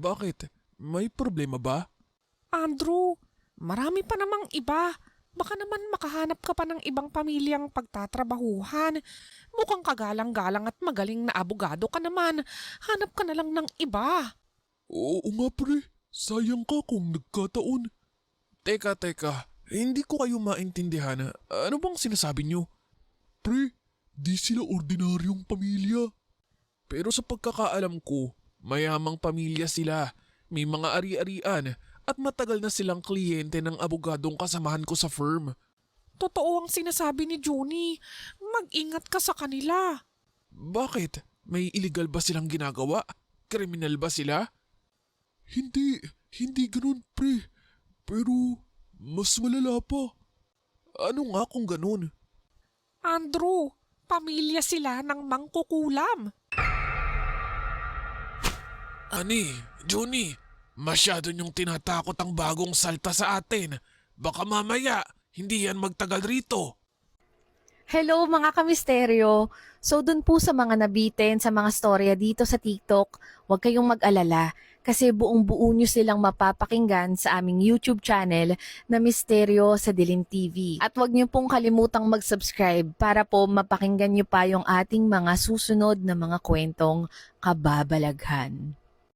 Bakit? May problema ba? Andrew, marami pa namang iba. Baka naman makahanap ka pa ng ibang pamilyang pagtatrabahuhan. Mukhang kagalang-galang at magaling na abogado ka naman. Hanap ka na lang ng iba. Oo nga pre, sayang ka kung nagkataon. Teka, hindi ko kayo maintindihan. Ano bang sinasabi niyo? Pre, di sila ordinaryong pamilya. Pero sa pagkakaalam ko, mayamang pamilya sila. May mga ari-arian at matagal na silang kliyente ng abogadong kasamahan ko sa firm. Totoo ang sinasabi ni Junie. Mag-ingat ka sa kanila. Bakit? May illegal ba silang ginagawa? Kriminal ba sila? Hindi ganun pre. Pero mas malala pa. Ano nga kung ganun? Andrew, pamilya sila ng mangkukulam. Ani, Johnny, masyado niyong tinatakot ang bagong salta sa atin. Baka mamaya, hindi yan magtagal rito. Hello mga kamisteryo! So dun po sa mga nabitin sa mga storya dito sa TikTok, huwag kayong mag-alala kasi buong buo nyo silang mapapakinggan sa aming YouTube channel na Misteryo sa Dilim TV. At huwag nyo pong kalimutang mag-subscribe para po mapakinggan nyo pa yung ating mga susunod na mga kwentong kababalaghan.